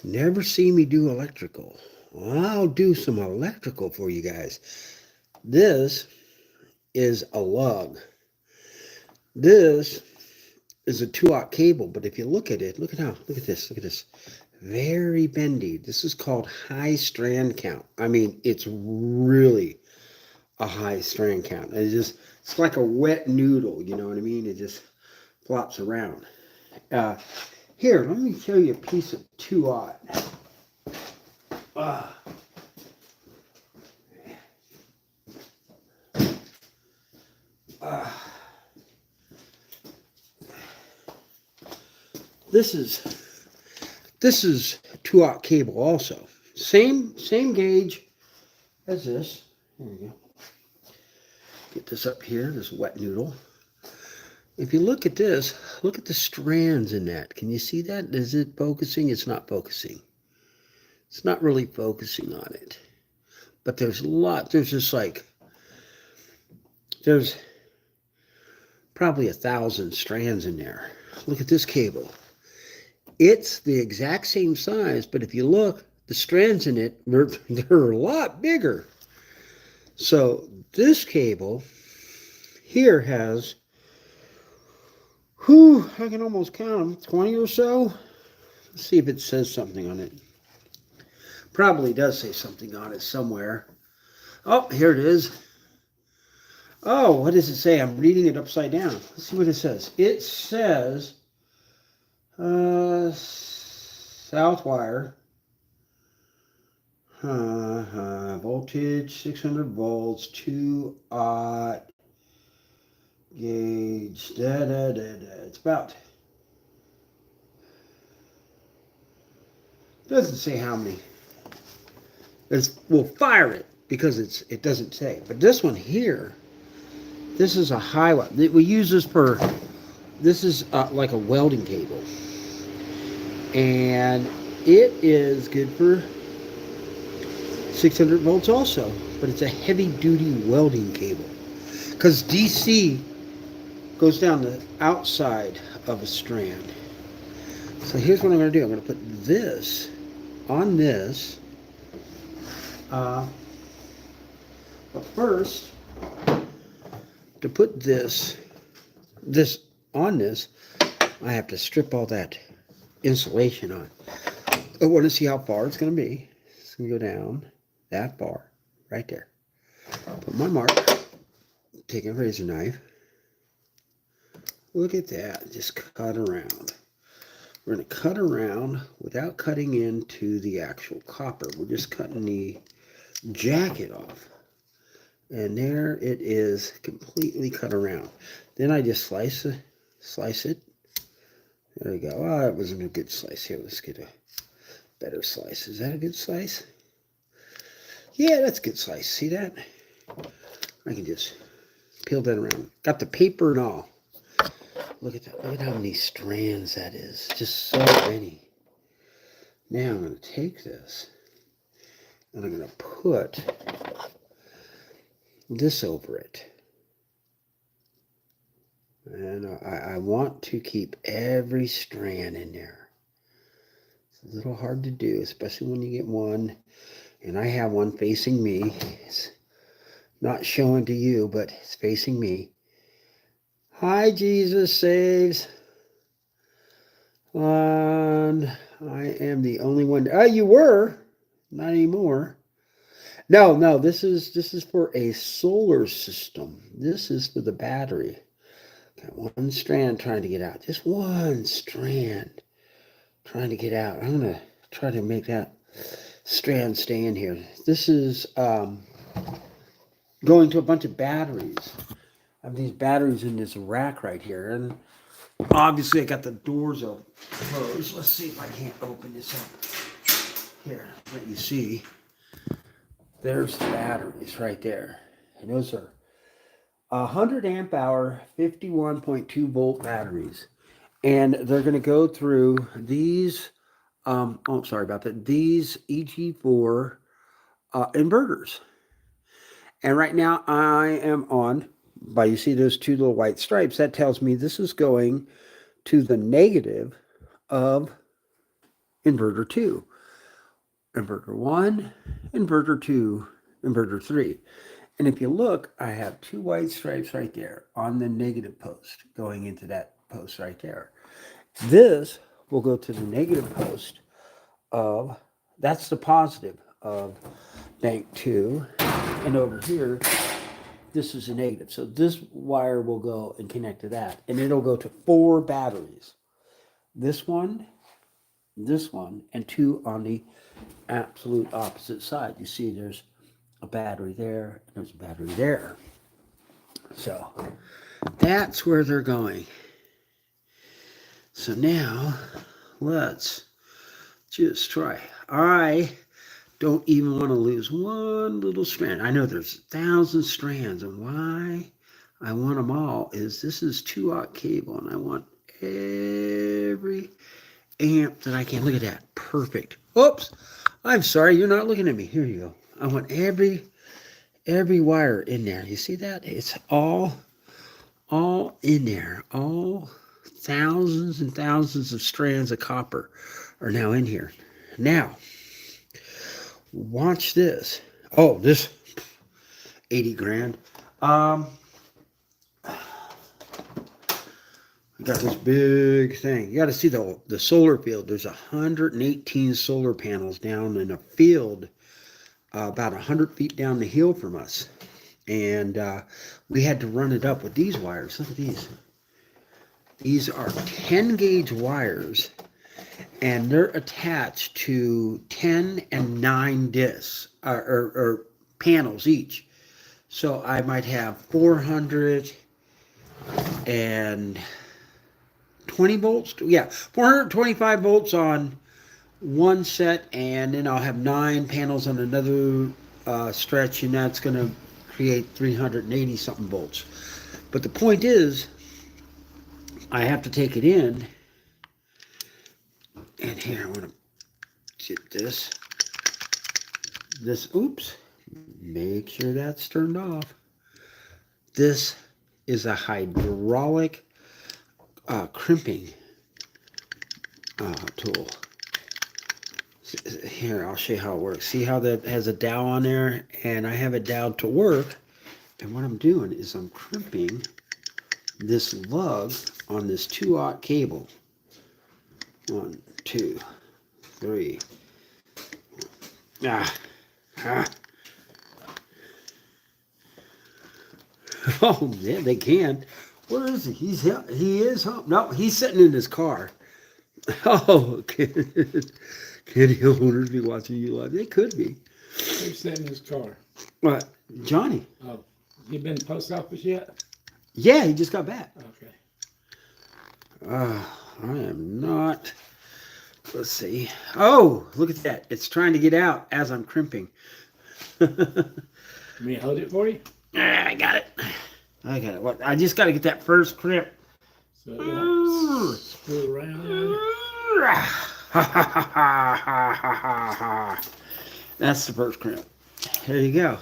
Never see me do electrical. Well, I'll do some electrical for you guys. This is a lug. This is a 2-aught cable, but if you look at it, look at this, look at this. Very bendy. This is called high strand count. I mean, it's really a high strand count. It's like a wet noodle, you know what I mean? It just flops around. Uh, Here, let me show you a piece of 2-aught. Uh, uh, this is 2-aught cable also. Same gauge as this. There we go. Get this up here, this wet noodle. If you look at this, look at the strands in that. Can you see that? Is it focusing? It's not focusing. It's not really focusing on it. But there's a lot. There's probably 1,000 strands in there. Look at this cable. It's the exact same size, but if you look, the strands in it, they're a lot bigger. So this cable here has, I can almost count them, 20 or so. Let's see if it says something on it. Probably does say something on it somewhere. Oh, here it is. Oh, what does it say? I'm reading it upside down. Let's see what it says. It says south wire. Voltage 600 volts, 2-aught gauge. It's about. Doesn't say how many. We'll fire it because it doesn't say. But this one here, this is a high one. We use this for. This is like a welding cable, and it is good for 600 volts also, but it's a heavy duty welding cable because DC goes down the outside of a strand. So here's what I'm going to do. I'm going to put this on this, but first, to put this on this, I have to strip all that insulation on. I want to see how far it's going to be. It's going to go down that far, right there. Put my mark, take a razor knife. Look at that, just cut around. We're going to cut around without cutting into the actual copper. We're just cutting the jacket off. And there it is, completely cut around. Then I just slice it. There we go. Oh, that wasn't a good slice. Here, let's get a better slice. Is that a good slice? Yeah, that's a good slice. See that? I can just peel that around. Got the paper and all. Look at that. Look at how many strands that is. Just so many. Now I'm going to take this and I'm going to put this over it. And I want to keep every strand in there. It's a little hard to do, especially when you get one. And I have one facing me. It's not showing to you, but it's facing me. Hi, Jesus saves. And I am the only one. Oh, you were. Not anymore. No, this is for a solar system. This is for the battery. Got one strand trying to get out. Just one strand trying to get out. I'm going to try to make that strand stay in here. This is going to a bunch of batteries. I have these batteries in this rack right here. And obviously I got the doors open. Closed. Let's see if I can't open this up. Here, let you see. There's the batteries right there. And those are 100 amp hour, 51.2 volt batteries. And they're going to go through these, sorry about that, these EG4 inverters. And right now I am on, you see those two little white stripes, that tells me this is going to the negative of inverter 2. Inverter 1, inverter 2, inverter 3. And if you look, I have 2 white stripes right there on the negative post going into that post right there. This will go to the negative post of, that's the positive of bank 2. And over here, this is a negative. So this wire will go and connect to that. And it'll go to 4 batteries. This one, and 2 on the absolute opposite side. You see there's a battery there, and there's a battery there. So that's where they're going. So now let's just try. I don't even want to lose one little strand. I know there's 1,000 strands, and why I want them all is this is 2-aught cable, and I want every amp that I can. Look at that. Perfect. Oops. I'm sorry. You're not looking at me. Here you go. I want every wire in there. You see that? It's all in there. All thousands and thousands of strands of copper are now in here. Now, watch this. Oh, this 80 grand. I got this big thing. You got to see the solar field. There's 118 solar panels down in a field about 100 feet down the hill from us. And we had to run it up with these wires. Look at these. These are 10 gauge wires, and they're attached to 10 and 9 discs or panels each. So I might have 420 volts. Yeah, 425 volts on one set, and then I'll have 9 panels on another stretch, and that's going to create 380 something volts. But the point is, I have to take it in, and here I want to get this, oops, make sure that's turned off. This is a hydraulic crimping tool. Here, I'll show you how it works. See how that has a dowel on there, and I have it down to work, and what I'm doing is I'm crimping this lug on this 2-aught cable. 1, 2, 3. Oh, yeah, they can. Where is he? He is home. No, he's sitting in his car. Oh, can the owners be watching you live? They could be. Who's sitting in his car? What? Johnny. Oh, you been to the post office yet? Yeah, he just got back. Okay. I am not. Let's see. Oh, look at that. It's trying to get out as I'm crimping. You mean hold it for you? I got it. What? I just got to get that first crimp. So you don't screw around. That's the first crimp. There you go.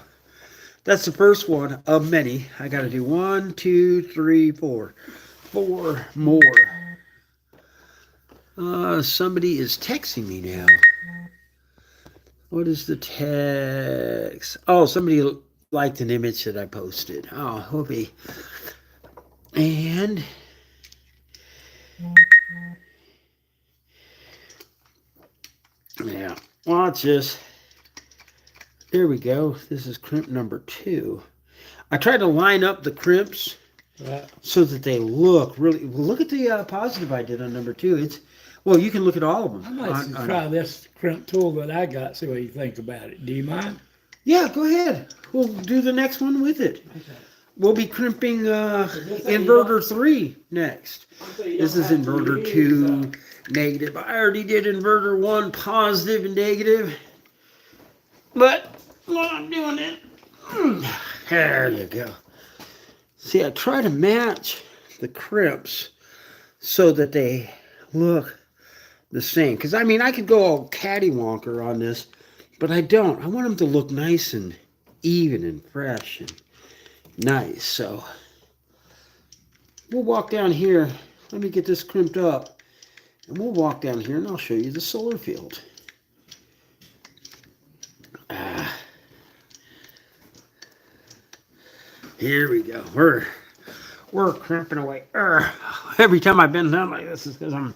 That's the first one of many. I got to do 1, 2, 3, 4. 4 more. Somebody is texting me now. What is the text? Oh, somebody liked an image that I posted. Oh, hope and yeah, watch this. There we go. This is crimp number 2. I tried to line up the crimps so that they look really. Look at the positive I did on number 2. It's well, you can look at all of them. I might try this crimp tool that I got. See what you think about it. Do you mind? Yeah, go ahead. We'll do the next one with it. Okay. We'll be crimping inverter 3 next. This is inverter 2 negative. I already did inverter 1 positive and negative. But while I'm doing it, there you go. See, I try to match the crimps so that they look the same. Because, I mean, I could go all cattywonker on this, but I don't. I want them to look nice and even and fresh and nice. So we'll walk down here. Let me get this crimped up, And we'll walk down here and I'll show you the solar field. Here we go. We're crimping away. Every time I've been done like this is because I'm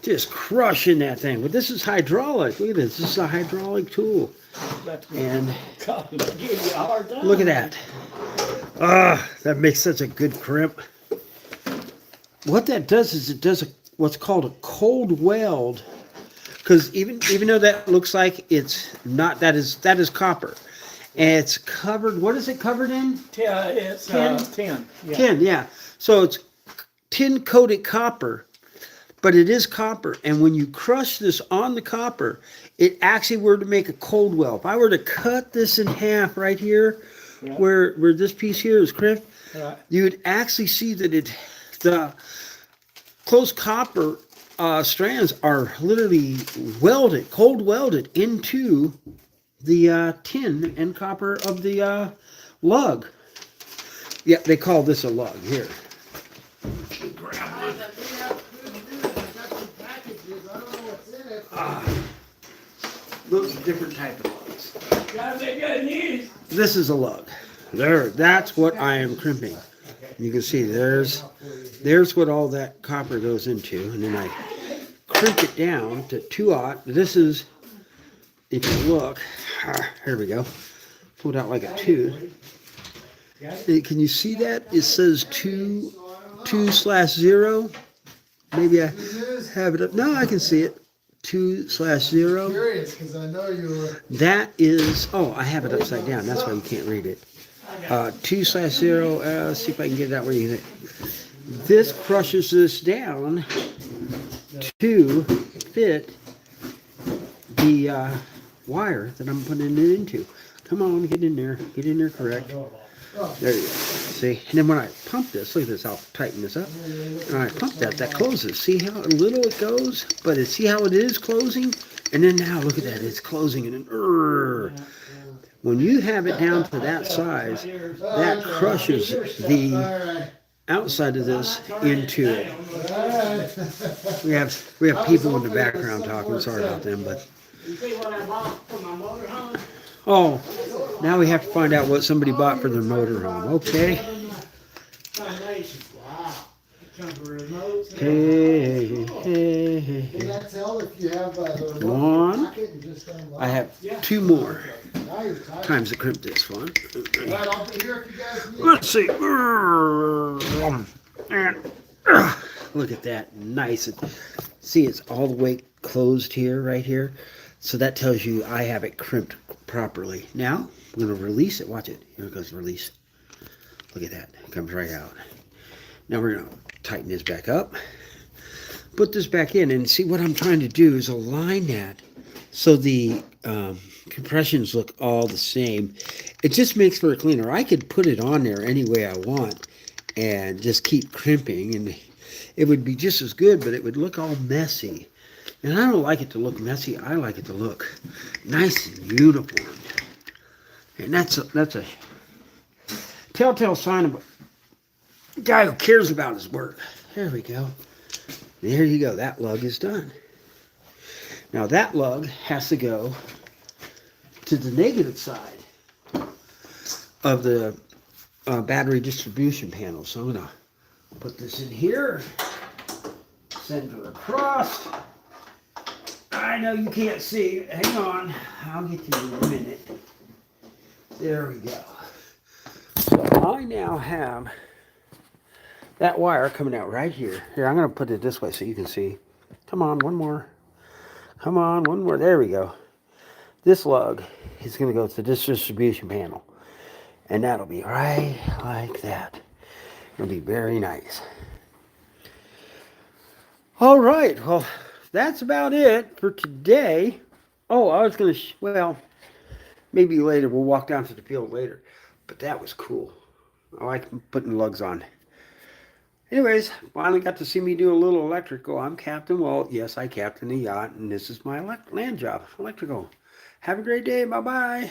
just crushing that thing. But this is hydraulic. Look at this. This is a hydraulic tool. And look at that. That makes such a good crimp. What that does is it does what's called a cold weld. Because even though that looks like it's not, that is copper. And it's covered, what is it covered in? It's tin. Yeah. Tin, yeah. So it's tin coated copper, but it is copper. And when you crush this on the copper, it actually were to make a cold weld. If I were to cut this in half right here, yeah, where this piece here is crimped, right, you would actually see that the close copper strands are literally welded, cold welded into the tin and copper of the lug. Yeah, they call this a lug. Here. Those are different type of lugs. This is a lug. There, that's what I am crimping. You can see there's what all that copper goes into, and then I crimp it down to 2/0. This is, if you look, here we go, pull it out like a 2. Can you see that? It says 2/0. Maybe I have it up. No, I can see it. 2/0. Curious, because I know you were. That is, oh, I have it upside down. That's why you can't read it. 2/0. Let's see if I can get it out where you can. This crushes this down to fit the wire that I'm putting it into. Come on, get in there. Get in there correct. There you go. See? And then when I pump this, look at this, I'll tighten this up. And I pump that closes. See how little it goes? But see how it is closing? And then now, look at that, it's closing. And then, when you have it down to that size, that crushes the outside of this into it. We have people in the background talking. Sorry about them, but. Oh, now we have to find out what somebody bought for their motorhome. Okay. Hey. Can I tell if you have the one? pocket and just unlock? I have 2 more Now you're tired. times to crimp this one. Right, I'll be here if you guys need. Let's see. And look at that. Nice. See, it's all the way closed here, right here. So that tells you I have it crimped properly. Now, I'm going to release it. Watch it. Here it goes, release. Look at that. It comes right out. Now we're going to tighten this back up. Put this back in. And see, what I'm trying to do is align that so the compressions look all the same. It just makes for a cleaner. I could put it on there any way I want and just keep crimping. And it would be just as good, but it would look all messy. And I don't like it to look messy. I like it to look nice and uniform. And that's a telltale sign of a guy who cares about his work. There we go. There you go. That lug is done. Now that lug has to go to the negative side of the battery distribution panel. So I'm going to put this in here, send her across. I know you can't see. Hang on. I'll get to you in a minute. There we go. So I now have that wire coming out right here. Here, I'm going to put it this way so you can see. Come on, one more. Come on, one more. There we go. This lug is going to go to this distribution panel. And that'll be right like that. It'll be very nice. All right. Well, that's about it for today. Oh, I was going to, well, maybe later. We'll walk down to the field later. But that was cool. I like putting lugs on. Anyways, finally got to see me do a little electrical. I'm Captain Walt. Yes, I captain a yacht, and this is my land job, electrical. Have a great day. Bye-bye.